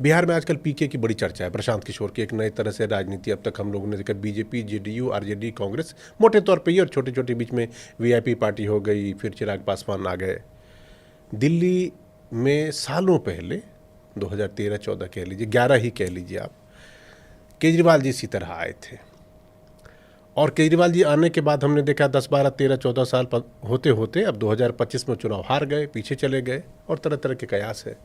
बिहार में आजकल पीके की बड़ी चर्चा है, प्रशांत किशोर की। एक नए तरह से राजनीति अब तक हम लोगों ने देखा, बीजेपी, जेडीयू, आरजेडी, कांग्रेस मोटे तौर पे ही, और छोटे छोटे बीच में वीआईपी पार्टी हो गई, फिर चिराग पासवान आ गए। दिल्ली में सालों पहले 2013-14 कह लीजिए, 11 ही कह लीजिए आप, केजरीवाल जी इसी तरह आए थे। और केजरीवाल जी आने के बाद हमने देखा 10, 12, 13, 14 साल होते होते अब 2025 में चुनाव हार गए, पीछे चले गए, और तरह तरह के कयास है।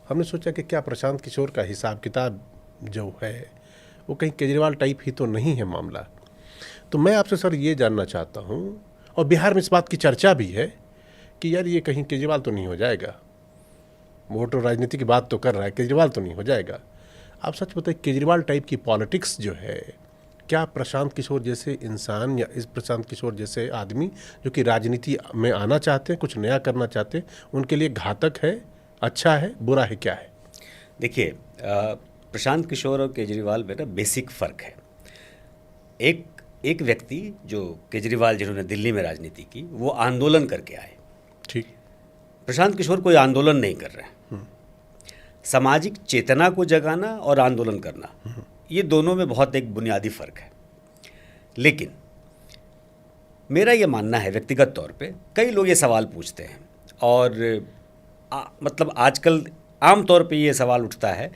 हमने सोचा कि क्या प्रशांत किशोर का हिसाब किताब जो है वो कहीं केजरीवाल टाइप ही तो नहीं है मामला। तो मैं आपसे सर ये जानना चाहता हूँ, और बिहार में इस बात की चर्चा भी है कि यार ये कहीं केजरीवाल तो नहीं हो जाएगा, वोट और राजनीति की बात तो कर रहा है, केजरीवाल तो नहीं हो जाएगा। आप सच बताइए, केजरीवाल टाइप की पॉलिटिक्स जो है, क्या प्रशांत किशोर जैसे इंसान या इस प्रशांत किशोर जैसे आदमी जो कि राजनीति में आना चाहते हैं, कुछ नया करना चाहते हैं, उनके लिए घातक है, अच्छा है, बुरा है, क्या है? देखिए, प्रशांत किशोर और केजरीवाल में ना बेसिक फ़र्क है। एक व्यक्ति जो केजरीवाल जिन्होंने दिल्ली में राजनीति की, वो आंदोलन करके आए। ठीक। प्रशांत किशोर कोई आंदोलन नहीं कर रहे हैं। सामाजिक चेतना को जगाना और आंदोलन करना, ये दोनों में बहुत एक बुनियादी फ़र्क है। लेकिन मेरा ये मानना है व्यक्तिगत तौर पे, कई लोग ये सवाल पूछते हैं, और मतलब आजकल आम तौर पे ये सवाल उठता है,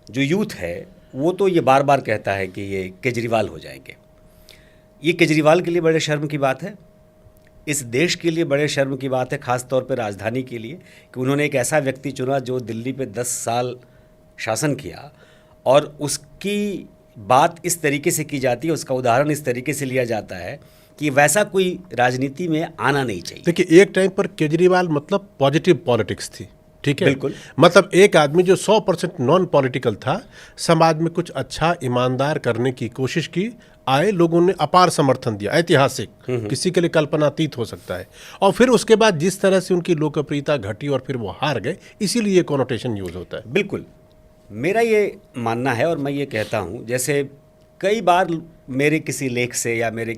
जो यूथ है वो तो ये बार बार कहता है कि ये केजरीवाल हो जाएंगे। ये केजरीवाल के लिए बड़े शर्म की बात है, इस देश के लिए बड़े शर्म की बात है, ख़ास तौर पे राजधानी के लिए, कि उन्होंने एक ऐसा व्यक्ति चुना जो दिल्ली पे 10 साल शासन किया, और उसकी बात इस तरीके से की जाती है, उसका उदाहरण इस तरीके से लिया जाता है कि वैसा कोई राजनीति में आना नहीं चाहिए। देखिए, एक टाइम पर केजरीवाल मतलब पॉजिटिव पॉलिटिक्स थी, ठीक है, बिल्कुल। मतलब एक आदमी जो 100% नॉन पॉलिटिकल था, समाज में कुछ अच्छा ईमानदार करने की कोशिश की, आए, लोगों ने अपार समर्थन दिया, ऐतिहासिक, किसी के लिए कल्पनातीत हो सकता है। और फिर उसके बाद जिस तरह से उनकी लोकप्रियता घटी और फिर वो हार गए, इसीलिए ये कॉनोटेशन यूज होता है। बिल्कुल, मेरा ये मानना है, और मैं ये कहता हूँ, जैसे कई बार मेरे किसी लेख से या मेरी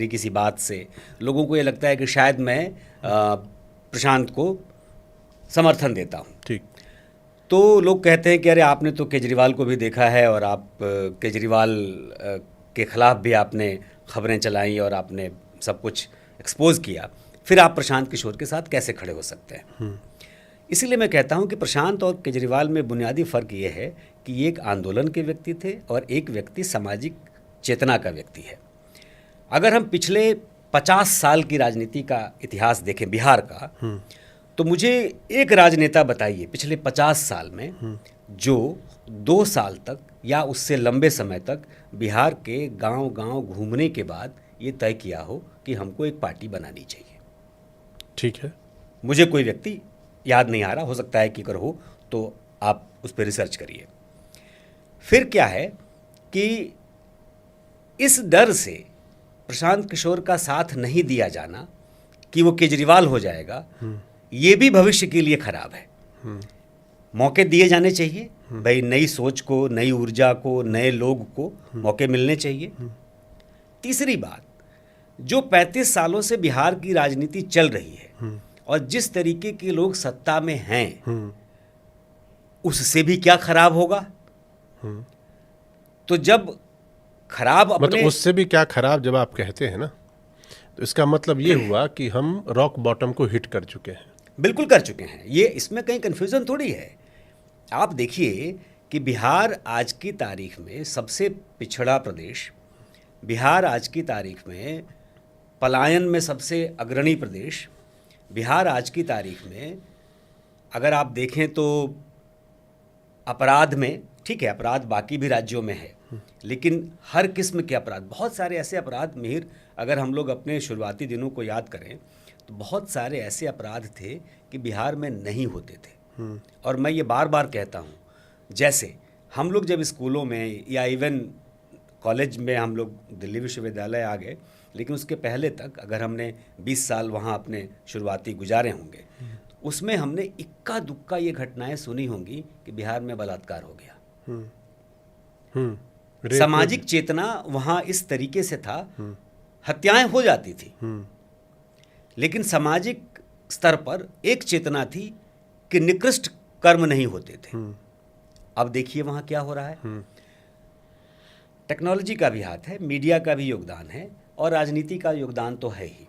किसी बात से लोगों को ये लगता है कि शायद मैं प्रशांत को समर्थन देता हूँ। ठीक। तो लोग कहते हैं कि अरे आपने तो केजरीवाल को भी देखा है, और आप केजरीवाल के ख़िलाफ़ भी आपने खबरें चलाई और आपने सब कुछ एक्सपोज किया, फिर आप प्रशांत किशोर के साथ कैसे खड़े हो सकते हैं? इसीलिए मैं कहता हूं कि प्रशांत और केजरीवाल में बुनियादी फ़र्क ये है कि ये एक आंदोलन के व्यक्ति थे और एक व्यक्ति सामाजिक चेतना का व्यक्ति है। अगर हम पिछले 50 साल की राजनीति का इतिहास देखें बिहार का, तो मुझे एक राजनेता बताइए पिछले 50 साल में जो 2 साल तक या उससे लंबे समय तक बिहार के गांव-गांव घूमने के बाद ये तय किया हो कि हमको एक पार्टी बनानी चाहिए। ठीक है, मुझे कोई व्यक्ति याद नहीं आ रहा, हो सकता है कि अगर हो तो आप उस पर रिसर्च करिए। फिर क्या है कि इस डर से प्रशांत किशोर का साथ नहीं दिया जाना कि वो केजरीवाल हो जाएगा, ये भी भविष्य के लिए खराब है। मौके दिए जाने चाहिए भाई, नई सोच को, नई ऊर्जा को, नए लोग को मौके मिलने चाहिए। तीसरी बात, जो 35 सालों से बिहार की राजनीति चल रही है और जिस तरीके के लोग सत्ता में हैं, उससे भी क्या खराब होगा? तो जब खराब अपने मतलब उससे भी क्या खराब जब आप कहते हैं ना, तो इसका मतलब ये हुआ कि हम रॉक बॉटम को हिट कर चुके हैं। बिल्कुल कर चुके हैं, ये इसमें कहीं कन्फ्यूज़न थोड़ी है। आप देखिए कि बिहार आज की तारीख में सबसे पिछड़ा प्रदेश, बिहार आज की तारीख में पलायन में सबसे अग्रणी प्रदेश, बिहार आज की तारीख में अगर आप देखें तो अपराध में, ठीक है अपराध बाकी भी राज्यों में है, लेकिन हर किस्म के अपराध, बहुत सारे ऐसे अपराध, मिहिर अगर हम लोग अपने शुरुआती दिनों को याद करें तो बहुत सारे ऐसे अपराध थे कि बिहार में नहीं होते थे। और मैं ये बार बार कहता हूँ, जैसे हम लोग जब स्कूलों में या इवन कॉलेज में हम लोग दिल्ली विश्वविद्यालय आ गए, लेकिन उसके पहले तक अगर हमने 20 साल वहाँ अपने शुरुआती गुजारे होंगे, तो उसमें हमने इक्का दुक्का ये घटनाएं सुनी होंगी कि बिहार में बलात्कार हो गया। सामाजिक चेतना वहाँ इस तरीके से था, हत्याएं हो जाती थी, लेकिन सामाजिक स्तर पर एक चेतना थी कि निकृष्ट कर्म नहीं होते थे। अब देखिए वहाँ क्या हो रहा है। टेक्नोलॉजी का भी हाथ है, मीडिया का भी योगदान है और राजनीति का योगदान तो है ही।